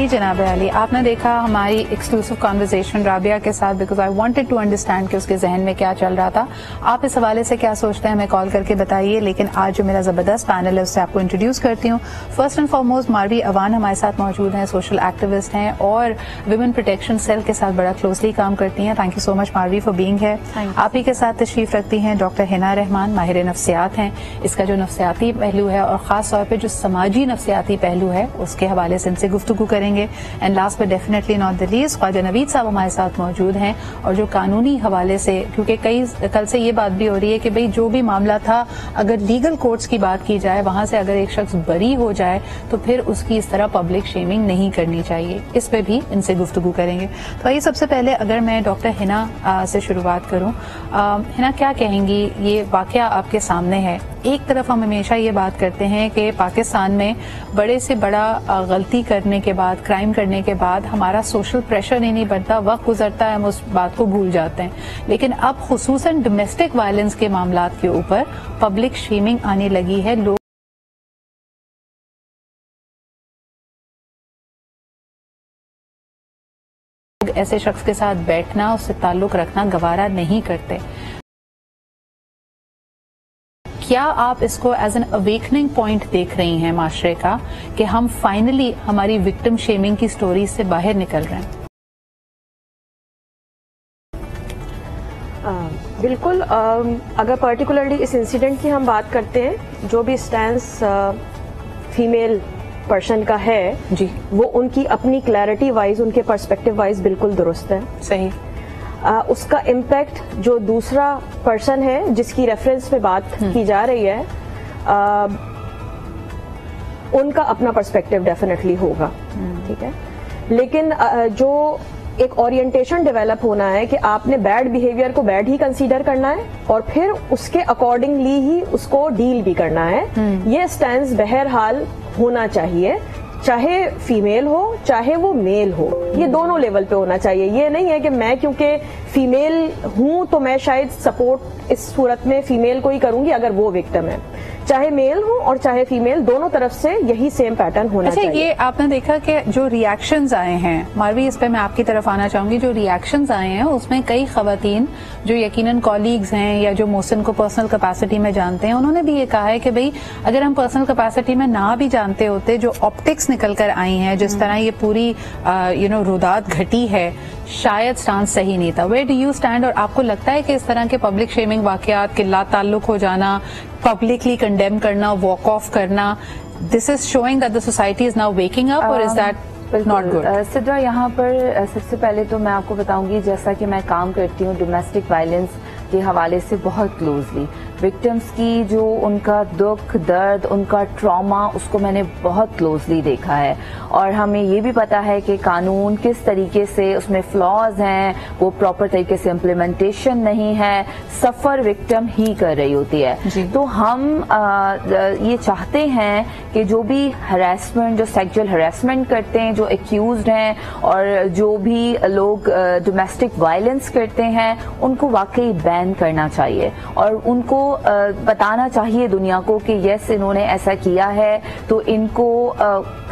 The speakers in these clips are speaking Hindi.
जनाब अली, आपने देखा हमारी एक्सक्लूसिव कॉन्वर्सेशन राबिया के साथ, because I wanted to understand कि उसके जहन में क्या चल रहा था। आप इस हवाले से क्या सोचते हैं हमें कॉल करके बताइए। लेकिन आज जो मेरा जबरदस्त पैनल है उससे आपको इंट्रोड्यूस करती हूँ। फर्स्ट एंड फॉरमोस्ट मारवी अवान हमारे साथ मौजूद हैं, सोशल एक्टिविस्ट हैं और विमेन प्रोटेक्शन सेल के साथ बड़ा क्लोजली काम करती हैं। Thank you so much Marvi for being here. आप ही के साथ तशरीफ रखती हैं डॉक्टर हिना रहमान, माहिर नफ्सियात हैं। इसका जो नफ्सियाती पहलू है और खास तौर पर जो समाजी नफ्सियाती पहलू है उसके हवाले से इनसे गुफ्तगू करेंगे। And last but definitely not the least, Khawaja Naveed Sahab हमारे साथ मौजूद हैं और जो कानूनी हवाले से, क्योंकि कल से ये बात भी हो रही है कि भाई जो भी मामला था, अगर लीगल कोर्ट्स की बात की जाए, वहां से अगर एक शख्स बरी हो जाए तो फिर उसकी इस तरह पब्लिक शेमिंग नहीं करनी चाहिए। इस पे भी इनसे गुफ्तगू करेंगे। तो आइए सबसे पहले अगर मैं डॉक्टर हिना से शुरुआत करूं। हिना, क्या कहेंगी, ये वाकया आपके सामने है। एक तरफ हम हमेशा ये बात करते हैं कि पाकिस्तान में बड़े से बड़ा गलती करने के बाद, क्राइम करने के बाद हमारा सोशल प्रेशर नहीं बनता, वक्त गुजरता है, हम उस बात को भूल जाते हैं। लेकिन अब खुसूसन डोमेस्टिक वायलेंस के मामलात के ऊपर पब्लिक शेमिंग आने लगी है। लोग ऐसे शख्स के साथ बैठना, उससे ताल्लुक रखना गवारा नहीं करते। क्या आप इसको एज एन अवेकनिंग पॉइंट देख रही हैं माशरे का कि हम फाइनली हमारी विक्टिम शेमिंग की स्टोरी से बाहर निकल रहे हैं? बिल्कुल। अगर पर्टिकुलरली इस इंसिडेंट की हम बात करते हैं, जो भी स्टैंस फीमेल पर्सन का है जी, वो उनकी अपनी क्लैरिटी वाइज, उनके पर्सपेक्टिव वाइज बिल्कुल दुरुस्त है, सही। उसका इम्पैक्ट जो दूसरा पर्सन है जिसकी रेफरेंस पे बात की जा रही है, उनका अपना पर्सपेक्टिव डेफिनेटली होगा, ठीक है। लेकिन जो एक ओरिएंटेशन डेवलप होना है कि आपने बैड बिहेवियर को बैड ही कंसीडर करना है और फिर उसके अकॉर्डिंगली ही उसको डील भी करना है, ये स्टैंस बहरहाल होना चाहिए, चाहे फीमेल हो चाहे वो मेल हो। ये दोनों लेवल पे होना चाहिए। ये नहीं है कि मैं क्योंकि फीमेल हूं तो मैं शायद सपोर्ट इस सूरत में फीमेल को ही करूंगी अगर वो विक्टिम है। चाहे मेल हो और चाहे फीमेल, दोनों तरफ से यही सेम पैटर्न होना चाहिए। ये आपने देखा कि जो रिएक्शंस आए हैं, मारवी इस पे मैं आपकी तरफ आना चाहूंगी, जो रिएक्शंस आए हैं उसमें कई खवातीन जो यकीनन कॉलीग्स हैं या जो मोहसिन को पर्सनल कैपेसिटी में जानते हैं, उन्होंने भी ये कहा है कि भाई अगर हम पर्सनल कैपेसिटी में ना भी जानते होते, जो ऑप्टिक्स निकल कर आई हैं, जिस तरह ये पूरी रुदात घटी है, शायद स्टांस सही नहीं था। Where do you stand? और आपको लगता है कि इस तरह के पब्लिक शेमिंग वाकयात के ला ताल्लुक हो जाना, पब्लिकली कंडेम करना, वॉक ऑफ करना, this is showing that the society is now waking up, और is that not good? Sidra, यहाँ पर सबसे पहले तो मैं आपको बताऊंगी, जैसा कि मैं काम करती हूँ डोमेस्टिक वायलेंस के हवाले से बहुत क्लोजली, विक्टिम्स की जो उनका दुख दर्द, उनका ट्रॉमा, उसको मैंने बहुत क्लोजली देखा है। और हमें ये भी पता है कि कानून किस तरीके से उसमें फ्लॉज हैं, वो प्रॉपर तरीके से इम्प्लीमेंटेशन नहीं है, सफर विक्टिम ही कर रही होती है। तो हम ये चाहते हैं कि जो भी हरासमेंट, जो सेक्सुअल हरासमेंट करते हैं, जो एक्यूज्ड हैं और जो भी लोग डोमेस्टिक वायलेंस करते हैं, उनको वाकई बैन करना चाहिए और उनको बताना चाहिए दुनिया को कि यस, इन्होंने ऐसा किया है तो इनको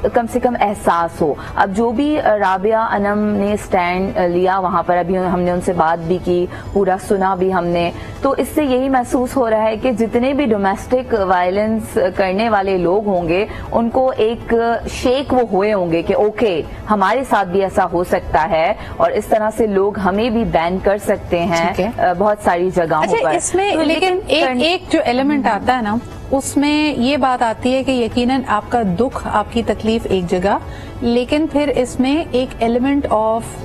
कम से कम एहसास हो। अब जो भी राबिया अनम ने स्टैंड लिया वहां पर, अभी हमने उनसे बात भी की, पूरा सुना भी हमने, तो इससे यही महसूस हो रहा है कि जितने भी डोमेस्टिक वायलेंस करने वाले लोग होंगे उनको एक शेक वो हुए होंगे कि ओके, हमारे साथ भी ऐसा हो सकता है और इस तरह से लोग हमें भी बैन कर सकते हैं बहुत सारी जगहों पर। इसमें तो लेकिन एक जो एलिमेंट आता है ना, उसमें ये बात आती है कि यकीनन आपका दुख, आपकी तकलीफ एक जगह, लेकिन फिर इसमें एक एलिमेंट ऑफ,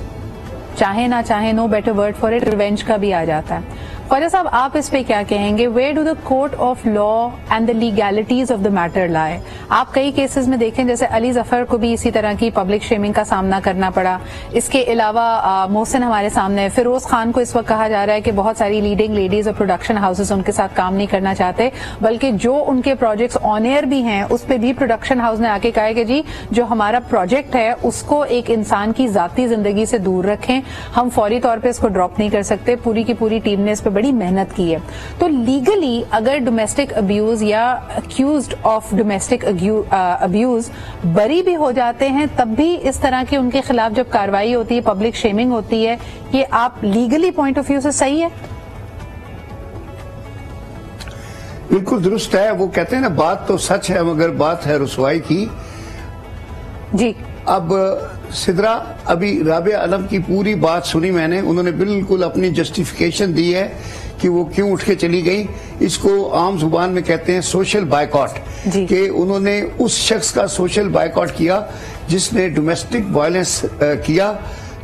चाहे ना चाहे, no better word for it, revenge का भी आ जाता है। ख्वाजा साहब, आप इस पे क्या कहेंगे? Where do the court of law and the legalities of the matter lie? आप कई केसेस में देखें, जैसे अली जफर को भी इसी तरह की पब्लिक शेमिंग का सामना करना पड़ा। इसके अलावा मोहसिन हमारे सामने है, फिरोज खान को इस वक्त कहा जा रहा है कि बहुत सारी लीडिंग लेडीज और प्रोडक्शन हाउसेस उनके साथ काम नहीं करना चाहते, बल्कि जो उनके प्रोजेक्ट्स ऑन एयर भी हैं उस पर भी प्रोडक्शन हाउस ने आके कहा है कि जी जो हमारा प्रोजेक्ट है उसको एक इंसान की जाती जिंदगी से दूर रखें, हम फौरी तौर पर इसको ड्रॉप नहीं कर सकते। पूरी की पूरी टीम ने इस पर बड़ी मेहनत की है। तो लीगली अगर डोमेस्टिक अब्यूज या अक्यूज्ड ऑफ डोमेस्टिक अब्यूज बरी भी हो जाते हैं, तब भी इस तरह की उनके खिलाफ जब कार्रवाई होती है, पब्लिक शेमिंग होती है, ये आप लीगली पॉइंट ऑफ व्यू से सही है? बिल्कुल दुरुस्त है। वो कहते हैं ना, बात तो सच है मगर बात है रुसवाई की। जी। अब सिद्रा, अभी राबिया आलम की पूरी बात सुनी मैंने, उन्होंने बिल्कुल अपनी जस्टिफिकेशन दी है कि वो क्यों उठ के चली गई। इसको आम जुबान में कहते हैं सोशल बायकॉट, कि उन्होंने उस शख्स का सोशल बायकॉट किया जिसने डोमेस्टिक वायलेंस किया।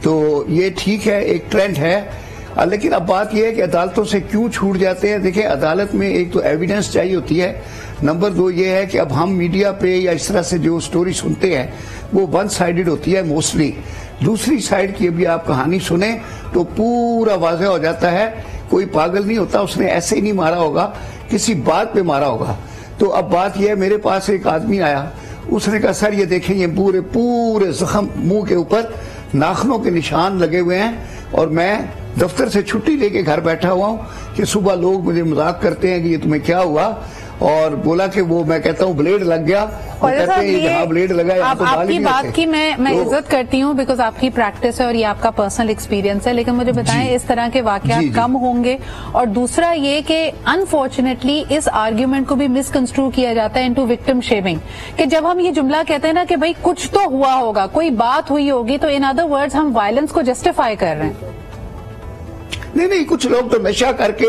तो ये ठीक है, एक ट्रेंड है। लेकिन अब बात यह है कि अदालतों से क्यों छूट जाते हैं। देखिए, अदालत में एक तो एविडेंस चाहिए होती है, नंबर 2 ये है कि अब हम मीडिया पे या इस तरह से जो स्टोरी सुनते हैं वो वन साइडेड होती है मोस्टली। दूसरी साइड की अभी आप कहानी सुने तो पूरा वाज़ेह हो जाता है। कोई पागल नहीं होता, उसने ऐसे ही नहीं मारा होगा, किसी बात पे मारा होगा। तो अब बात यह है, मेरे पास एक आदमी आया, उसने कहा सर ये देखें, ये पूरे पूरे जख्म मुंह के ऊपर नाखनों के निशान लगे हुए हैं, और मैं दफ्तर से छुट्टी लेके घर बैठा हुआ हूं कि सुबह लोग मुझे मजाक करते हैं कि ये तुम्हें क्या हुआ, और बोला कि वो, मैं कहता हूँ ब्लेड लग गया, और कहते हैं जहाँ ब्लेड लगा है तो आपकी बात की मैं इज्जत करती हूँ, बिकॉज आपकी प्रैक्टिस है और ये आपका पर्सनल एक्सपीरियंस है, लेकिन मुझे बताएं इस तरह के वाकयात कम होंगे। और दूसरा ये कि अनफॉर्चुनेटली इस आर्ग्यूमेंट को भी मिसकंस्ट्रू किया जाता है इनटू विक्टिम शेमिंग, कि जब हम ये जुमला कहते हैं ना कि भाई कुछ तो हुआ होगा, कोई बात हुई होगी, तो इन अदर वर्ड्स हम वायलेंस को जस्टिफाई कर रहे हैं। नहीं, कुछ लोग तो नशा करके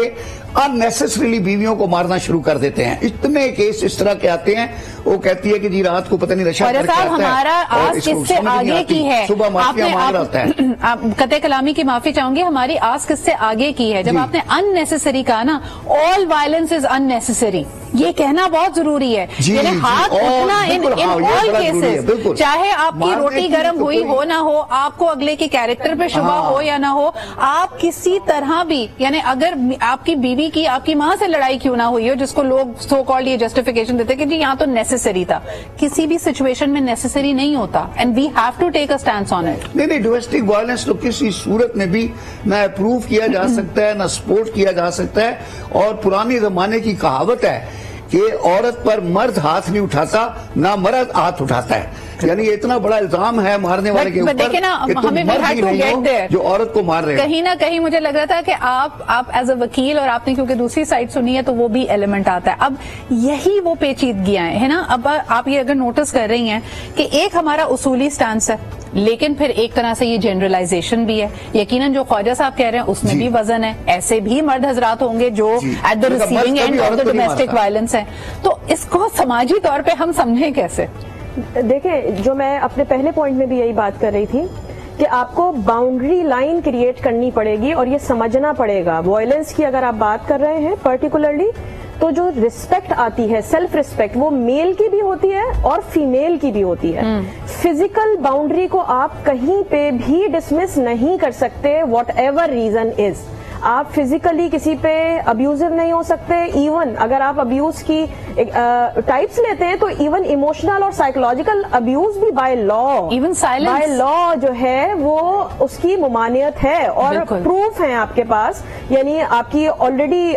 अननेसेसरीली बीवियों को मारना शुरू कर देते हैं। इतने केस इस तरह के आते हैं, वो कहती है कि जी रात को पता नहीं नशा करके आता है, हमारा आस किससे आगे की है, सुबह माफिया मांग रहा है। आप कते कलामी की माफी चाहूंगी, हमारी आस किससे आगे की है। जब आपने अननेसेसरी कहा ना, ऑल वायलेंस इज अननेसेसरी, ये कहना बहुत जरूरी है। यानी हाथ उठना इन ऑल केसेस, चाहे आपकी रोटी गर्म हुई हो ना हो, आपको अगले के कैरेक्टर पे शुबा हो या ना हो, आप किसी तरह भी, यानी अगर आपकी बीवी की, आपकी मां से लड़ाई क्यों ना हुई हो, जिसको लोग सो कॉल्ड ये जस्टिफिकेशन देते कि जी यहाँ तो नेसेसरी था, किसी भी सिचुएशन में नेसेसरी नहीं होता, and we have to take a stand on it. नहीं, डोमेस्टिक वायलेंस तो किसी सूरत में भी ना अप्रूव किया जा सकता है, ना सपोर्ट किया जा सकता है। और पुराने जमाने की कहावत है कि औरत पर मर्द हाथ नहीं उठाता, ना मर्द हाथ उठाता है। यानी ये इतना बड़ा इल्जाम है मारने वाले के ऊपर कि तुम मर्द ही नहीं हो जो औरत को मार रहे हो। कहीं ना कहीं मुझे लग रहा था कि आप एज अ वकील, और आपने क्योंकि दूसरी साइड सुनी है तो वो भी एलिमेंट आता है। अब यही वो पेचीदगियां है ना। अब आप ये अगर नोटिस कर रही हैं कि एक हमारा उसूली स्टांस है, लेकिन फिर एक तरह से ये जनरलाइजेशन भी है। यकीनन जो ख्वाजा साहब कह रहे हैं उसमें भी वजन है, ऐसे भी मर्द हजरात होंगे जो at the receiving end of the domestic violence है। तो इसको समाजी तौर पे हम समझें कैसे? देखें, जो मैं अपने पहले पॉइंट में भी यही बात कर रही थी कि आपको बाउंड्री लाइन क्रिएट करनी पड़ेगी और ये समझना पड़ेगा। वायलेंस की अगर आप बात कर रहे हैं पर्टिकुलरली, तो जो रिस्पेक्ट आती है, सेल्फ रिस्पेक्ट, वो मेल की भी होती है और फीमेल की भी होती है। फिजिकल बाउंड्री को आप कहीं पे भी डिसमिस नहीं कर सकते, व्हाट एवर रीजन इज। आप फिजिकली किसी पे अब्यूजिव नहीं हो सकते। इवन अगर आप अब्यूज की टाइप्स लेते हैं तो इवन इमोशनल और साइकोलॉजिकल अब्यूज भी by law, even silence, by law जो है वो उसकी मुमानियत है और प्रूफ है आपके पास। यानी आपकी ऑलरेडी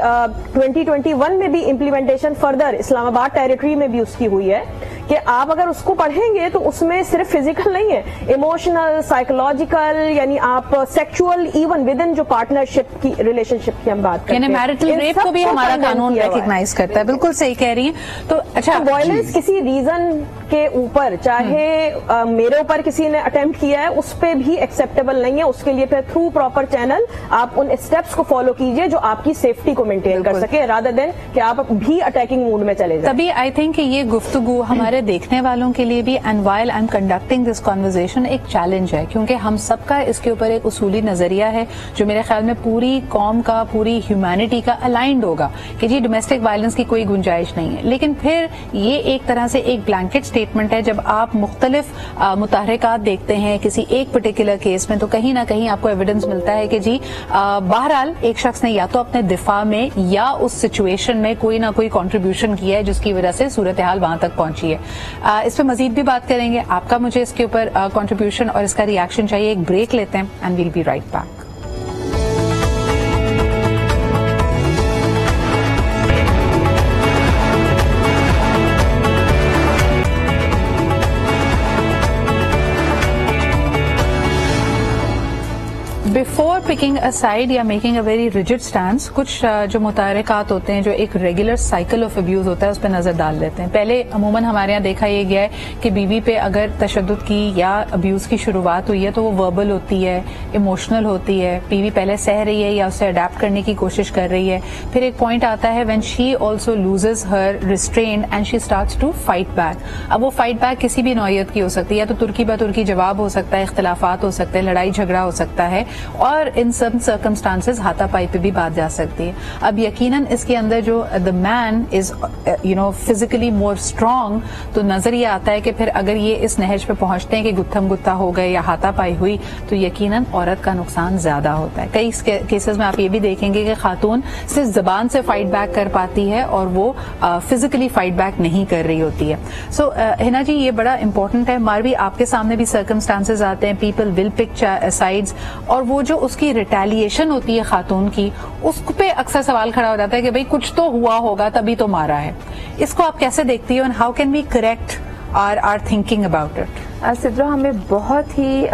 2021 में भी इम्प्लीमेंटेशन फर्दर इस्लामाबाद टेरिटरी में भी उसकी हुई है कि आप अगर उसको पढ़ेंगे तो उसमें सिर्फ फिजिकल नहीं है, इमोशनल, साइकोलॉजिकल, यानी आप सेक्सुअल, इवन विद इन जो पार्टनरशिप की रिलेशनशिप की हम बात करते हैं, मैरिटल रेप को भी हमारा कानून रिकॉग्नाइज करता है। बिल्कुल सही कह रही हैं। तो अच्छा, वायलेंस किसी रीजन के ऊपर, चाहे मेरे ऊपर किसी ने अटेम्प्ट किया है, उस पे भी एक्सेप्टेबल नहीं है। उसके लिए फिर थ्रू प्रॉपर चैनल आप उन स्टेप्स को फॉलो कीजिए जो आपकी सेफ्टी को मेंटेन कर सके, रादर देन कि आप भी अटैकिंग मूड में चले जाए। तभी आई थिंक ये गुफ्तगू हमारे देखने वालों के लिए भी, and while I am conducting this conversation, एक चैलेंज है, क्योंकि हम सबका इसके ऊपर एक उसूली नजरिया है जो मेरे ख्याल में पूरी कौम का, पूरी ह्यूमैनिटी का अलाइंड होगा कि जी डोमेस्टिक वायलेंस की कोई गुंजाइश नहीं है। लेकिन फिर ये एक तरह से एक ब्लैंकेट स्टेटमेंट है। जब आप मुख्तलिफ मुतहरिकात देखते हैं किसी एक पर्टिकुलर केस में, तो कहीं ना कहीं आपको एविडेंस मिलता है कि जी बहरहाल एक शख्स ने या तो अपने दिफा में या उस सिचुएशन में कोई ना कोई कंट्रीब्यूशन किया है जिसकी वजह से सूरत हाल वहां तक पहुंची है। इस पर मजीद भी बात करेंगे। आपका मुझे इसके ऊपर कंट्रीब्यूशन और इसका रिएक्शन चाहिए। एक ब्रेक लेते हैं and we'll be right back. Before picking a side या making a very rigid stand, कुछ जो मुतारकात होते हैं, जो एक रेगुलर साइकिल ऑफ अब्यूज होता है, उस पर नजर डाल लेते हैं। पहले अमूमन हमारे यहाँ देखा यह गया है कि बीवी पे अगर तशद्दुद की या अब्यूज की शुरुआत हुई है तो वो वर्बल होती है, इमोशनल होती है, बीवी पहले सह रही है या उसे अडेप्ट करने की कोशिश कर रही है। फिर एक पॉइंट आता है when she also loses her restrain and she starts to fight back. अब वो फाइट बैक किसी भी नौयत की हो सकती है, या तो तुर्की ब तुर्की जवाब हो सकता है, इख्तलाफात हो सकते हैं, लड़ाई झगड़ा हो सकता है, और इन सब सर्कमस्टांसेस हाथापाई पे भी बात जा सकती है। अब यकीनन इसके अंदर जो the man is physically more strong, तो नजर ये आता है कि फिर अगर ये इस नहज पे पहुंचते हैं कि गुत्थम गुत्ता हो गए या हाथापाई हुई, तो यकीनन औरत का नुकसान ज्यादा होता है। कई केसेस में आप ये भी देखेंगे कि खातून सिर्फ जबान से फाइट बैक कर पाती है और वो फिजिकली फाइट बैक नहीं कर रही होती है। सो हिना जी, ये बड़ा इंपॉर्टेंट है। मारवी, आपके सामने भी सर्कमस्टांसेस आते हैं, पीपल विल पिक साइड्स, और वो जो उसकी रिटेलिएशन होती है खातून की, उस पे अक्सर सवाल खड़ा हो जाता है कि भाई कुछ तो हुआ होगा तभी तो मारा है। इसको आप कैसे देखती हो, and how can we correct our thinking about it? Sidra, हमें बहुत ही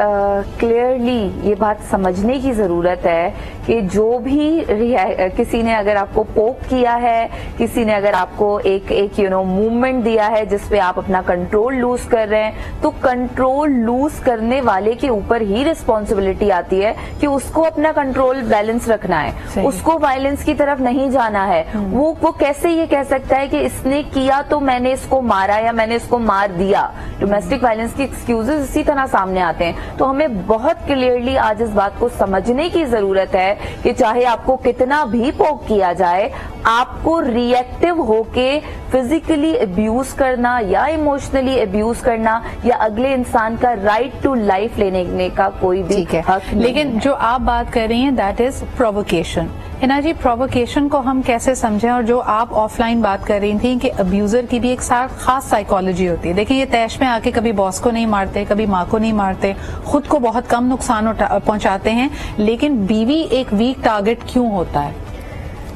क्लियरली ये बात समझने की जरूरत है कि जो भी किसी ने अगर आपको पोक किया है, किसी ने अगर आपको एक मूवमेंट दिया है जिसपे आप अपना कंट्रोल लूज कर रहे हैं, तो कंट्रोल लूज करने वाले के ऊपर ही रिस्पॉन्सिबिलिटी आती है कि उसको अपना कंट्रोल बैलेंस रखना है, उसको वायलेंस की तरफ नहीं जाना है। वो कैसे ये कह सकता है कि इसने किया तो मैंने इसको मारा या मैंने इसको मार दिया। डोमेस्टिक वायलेंस की एक्सक्यूजेस इसी तरह सामने आते हैं। तो हमें बहुत क्लियरली आज इस बात को समझने की जरूरत है कि चाहे आपको कितना भी पोक किया जाए, आपको रिएक्टिव होके फिजिकली अब्यूज करना या इमोशनली अब्यूज करना या अगले इंसान का राइट टू लाइफ लेने का कोई भी हक नहीं। लेकिन जो आप बात कर रही हैं that is provocation. Hina ji, provocation को हम कैसे समझें? और जो आप ऑफलाइन बात कर रही थी कि अब्यूजर की भी एक खास साइकोलॉजी होती है। देखिए, ये तैश में आके कभी बॉस को नहीं मारते, कभी माँ को नहीं मारते, खुद को बहुत कम नुकसान पहुंचाते हैं, लेकिन बीवी एक वीक टारगेट क्यों होता है?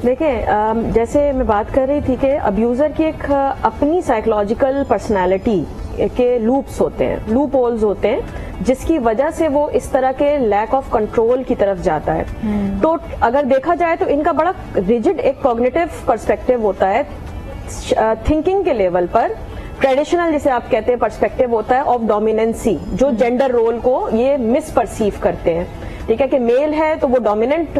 देखिए, जैसे मैं बात कर रही थी कि अब्यूजर की एक अपनी साइकोलॉजिकल पर्सनालिटी के लूप्स होते हैं, लूप होल्स होते हैं, जिसकी वजह से वो इस तरह के लैक ऑफ कंट्रोल की तरफ जाता है। तो अगर देखा जाए तो इनका बड़ा रिजिड एक कॉग्निटिव पर्सपेक्टिव होता है, थिंकिंग के लेवल पर ट्रेडिशनल जिसे आप कहते हैं पर्सपेक्टिव होता है ऑफ डोमिनेंसी, जो जेंडर रोल को ये मिसपर्सीव करते हैं। ठीक है कि मेल है तो वो डोमिनेंट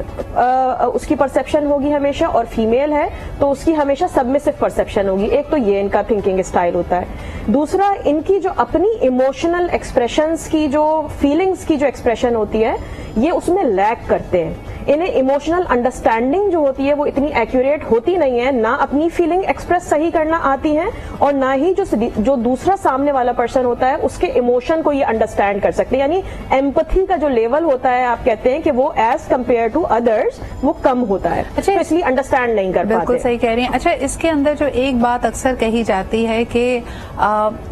उसकी परसेप्शन होगी हमेशा, और फीमेल है तो उसकी हमेशा सबमिसिव परसेप्शन होगी। एक तो ये इनका थिंकिंग स्टाइल होता है। दूसरा, इनकी जो अपनी इमोशनल एक्सप्रेशंस की, जो फीलिंग्स की जो एक्सप्रेशन होती है, ये उसमें लैक करते हैं। इन्हें इमोशनल अंडरस्टैंडिंग जो होती है वो इतनी एक्यूरेट होती नहीं है, ना अपनी फीलिंग एक्सप्रेस सही करना आती है, और ना ही जो दूसरा सामने वाला पर्सन होता है उसके इमोशन को ये अंडरस्टैंड कर सकते हैं। यानी एम्पैथी का जो लेवल होता है, आप कहते हैं कि वो एज कंपेयर टू अदर्स वो कम होता है। अच्छा, तो इसलिए अंडरस्टैंड नहीं कर पाते। बिल्कुल सही कह रही हैं। अच्छा, इसके अंदर जो एक बात अक्सर कही जाती है कि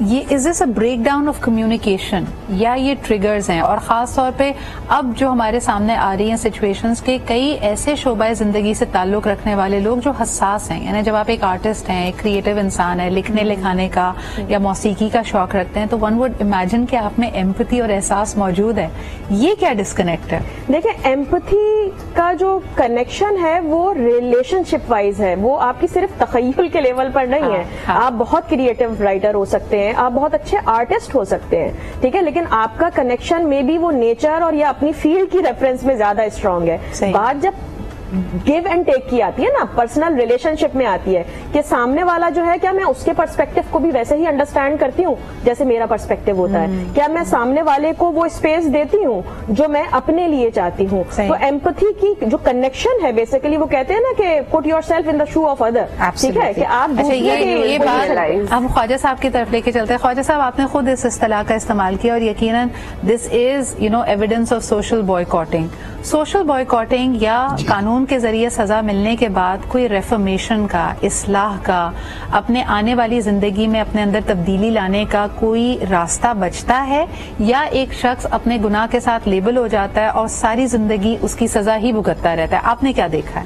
ये is this a break down of communication, या ये ट्रिगर्स हैं? और खास तौर पे अब जो हमारे सामने आ रही हैं सिचुएशंस के कई ऐसे शोबाए जिंदगी से ताल्लुक रखने वाले लोग जो हसास हैं, यानी जब आप एक आर्टिस्ट हैं, एक क्रिएटिव इंसान है, लिखने लिखाने का या मौसीकी का शौक रखते हैं, तो वन वुड इमेजिन कि आप में एम्पैथी और एहसास मौजूद है। ये क्या डिस्कनेक्ट है? देखिए, एम्पैथी का जो कनेक्शन है वो रिलेशनशिप वाइज है, वो आपकी सिर्फ तखय्युल के लेवल पर नहीं है। आप बहुत क्रिएटिव राइटर हो सकते हैं, आप बहुत अच्छे आर्टिस्ट हो सकते हैं, ठीक है, लेकिन आपका कनेक्शन में भी वो नेचर और या अपनी फील्ड की रेफरेंस में ज्यादा स्ट्रांग है। बात जब गिव एंड टेक की आती है ना, पर्सनल रिलेशनशिप में आती है कि सामने वाला जो है, क्या मैं उसके पर्सपेक्टिव को भी वैसे ही अंडरस्टैंड करती हूँ जैसे मेरा पर्सपेक्टिव होता है? क्या मैं सामने वाले को वो स्पेस देती हूँ जो मैं अपने लिए चाहती हूँ? तो एम्पैथी की जो कनेक्शन है, बेसिकली वो कहते हैं ना कि put yourself in the shoe of other. ठीक है कि आप ये बात हम ख्वाजा साहब की तरफ लेके चलते हैं। ख्वाजा साहब, आपने खुद इस इस्तिलाह का इस्तेमाल किया और यकीनन this is evidence of social boycotting. Social boycotting या कानून के जरिए सजा मिलने के बाद कोई रेफर्मेशन का, इस्लाह का, अपने आने वाली जिंदगी में अपने अंदर तब्दीली लाने का कोई रास्ता बचता है, या एक शख्स अपने गुनाह के साथ लेबल हो जाता है और सारी जिंदगी उसकी सजा ही भुगतता रहता है? आपने क्या देखा है?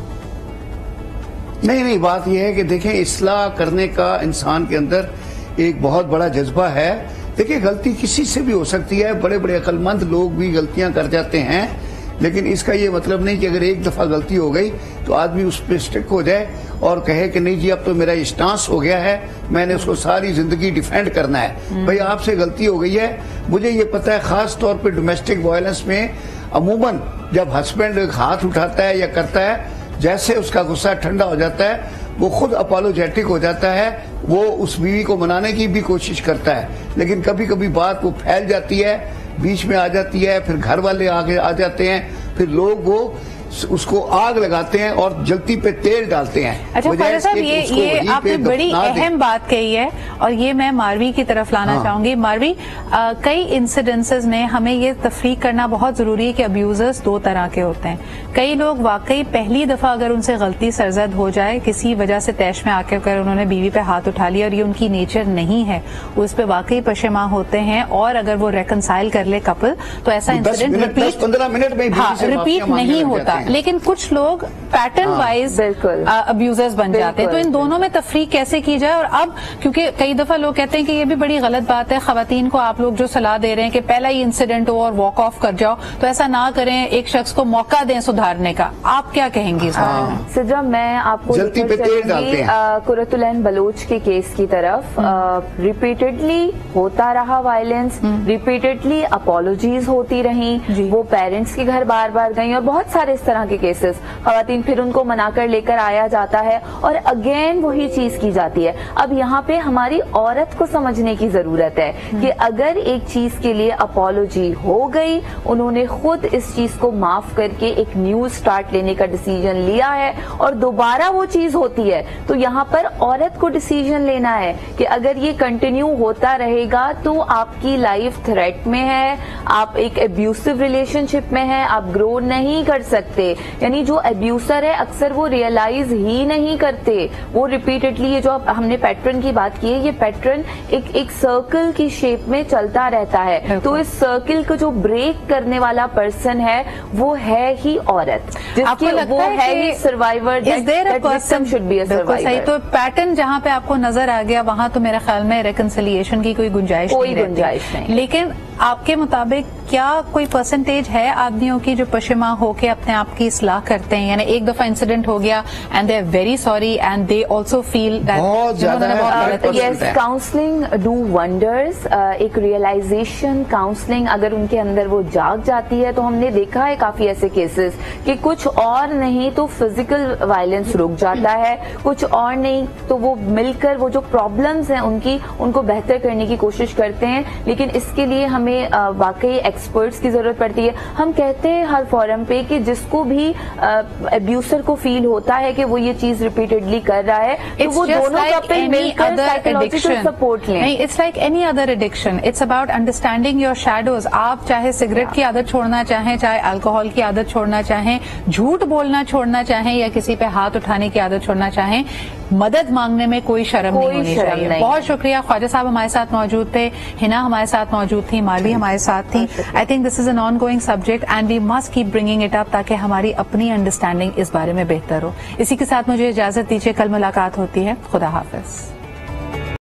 नहीं, बात यह है कि देखें, इस्लाह करने का इंसान के अंदर एक बहुत बड़ा जज्बा है। देखिए, गलती किसी से भी हो सकती है, बड़े बड़े अक्लमंद लोग भी गलतियां कर जाते हैं, लेकिन इसका ये मतलब नहीं कि अगर एक दफा गलती हो गई तो आदमी उस पर स्टिक हो जाए और कहे कि नहीं जी अब तो मेरा स्टांस हो गया है, मैंने उसको सारी जिंदगी डिफेंड करना है। भाई आपसे गलती हो गई है। मुझे ये पता है खास तौर पे डोमेस्टिक वायलेंस में अमूमन जब हस्बैंड हाथ उठाता है या करता है, जैसे उसका गुस्सा ठंडा हो जाता है वो खुद अपोलोजेटिक हो जाता है, वो उस बीवी को मनाने की भी कोशिश करता है, लेकिन कभी कभी बात वो फैल जाती है, बीच में आ जाती है, फिर घर वाले आगे आ जाते हैं, फिर लोग वो उसको आग लगाते हैं और जलती पे तेल डालते हैं। अच्छा ख्वाजा साहब, ये आपने बड़ी अहम बात कही है और ये मैं मारवी की तरफ लाना चाहूंगी। मारवी, कई इंसिडेंसेस में हमें ये तफरीक करना बहुत जरूरी है कि अब्यूजर्स दो तरह के होते हैं। कई लोग वाकई पहली दफा अगर उनसे गलती सरजद हो जाए, किसी वजह से तैश में आके अगर उन्होंने बीवी पे हाथ उठा लिया और ये उनकी नेचर नहीं है, उस पर वाकई पशेमा होते हैं और अगर वो रेकनसाइल कर ले कपल तो ऐसा इंसिडेंट रिपीट 15 मिनट में रिपीट नहीं होता। लेकिन कुछ लोग पैटर्न वाइज अब्यूजर्स बन जाते हैं, तो इन दोनों में तफरीक कैसे की जाए? और अब क्योंकि कई दफा लोग कहते हैं कि ये भी बड़ी गलत बात है, खवातीन को आप लोग जो सलाह दे रहे हैं कि पहला ही इंसिडेंट हो और वॉक ऑफ कर जाओ, तो ऐसा ना करें, एक शख्स को मौका दें सुधारने का। आप क्या कहेंगी इस बारे में? सिद्रा, मैं आपको कुरतुलैन बलोच के केस की तरफ, रिपीटेडली होता रहा वायलेंस, रिपीटेडली अपॉलॉजीज होती रही, वो पेरेंट्स के घर बार बार गई और बहुत सारे इस तरह के केसेस, खवातीन फिर उनको मनाकर लेकर आया जाता है और अगेन वही चीज की जाती है। अब यहाँ पे हमारी औरत को समझने की जरूरत है कि अगर एक चीज के लिए अपॉलॉजी हो गई, उन्होंने खुद इस चीज को माफ करके एक न्यू स्टार्ट लेने का डिसीजन लिया है और दोबारा वो चीज होती है, तो यहाँ पर औरत को डिसीजन लेना है कि अगर ये कंटिन्यू होता रहेगा तो आपकी लाइफ थ्रेट में है, आप एक एब्यूसिव रिलेशनशिप में है, आप ग्रो नहीं कर सकते। यानी जो अब्यूसर है अक्सर वो रियलाइज ही नहीं करते, वो रिपीटेडली, ये जो हमने पैटर्न की बात की है, ये पैटर्न एक सर्कल की शेप में चलता रहता है। तो इस सर्कल को जो ब्रेक करने वाला पर्सन है वो है ही औरत, जिसकी वो है ही survivor, should be a survivor. सही, तो पैटर्न जहाँ पे आपको नजर आ गया वहां तो मेरे ख्याल में रिकंसिलिएशन की कोई गुंजाइश नहीं। लेकिन आपके मुताबिक क्या कोई परसेंटेज है आदमियों की जो पशेमा होके अपने आप की इस्लाह करते हैं? यानी एक दफा इंसिडेंट हो गया and they are very sorry and they also feel that yes, counselling do wonders. एक रियलाइजेशन काउंसलिंग अगर उनके अंदर वो जाग जाती है, तो हमने देखा है काफी ऐसे केसेस कि कुछ और नहीं तो फिजिकल वायलेंस रुक जाता है, कुछ और नहीं तो वो मिलकर वो जो प्रॉब्लम्स हैं उनको बेहतर करने की कोशिश करते हैं। लेकिन इसके लिए हमें वाकई एक्सपर्ट्स की जरूरत पड़ती है। हम कहते हैं हर फोरम पे कि जिसको भी अब्यूसर को फील होता है कि वो ये चीज रिपीटेडली कर रहा है, तो वो दोनों कपल मिलकर साइकोलॉजिकल सपोर्ट लें। नहीं, it's like any other addiction, it's about understanding your shadows. आप चाहे सिगरेट की आदत छोड़ना चाहें, चाहे अल्कोहल की आदत छोड़ना चाहें, झूठ बोलना छोड़ना चाहें या किसी पे हाथ उठाने की आदत छोड़ना चाहें, मदद मांगने में कोई शर्म नहीं होनी चाहिए। बहुत शुक्रिया। ख्वाजा साहब हमारे साथ मौजूद थे, हिना हमारे साथ मौजूद थी, मारवी हमारे साथ थी। I think this is an ongoing subject and we must keep bringing it up ताकि हमारी अपनी अंडरस्टैंडिंग इस बारे में बेहतर हो। इसी के साथ मुझे इजाजत दीजिए, कल मुलाकात होती है। खुदा हाफिज।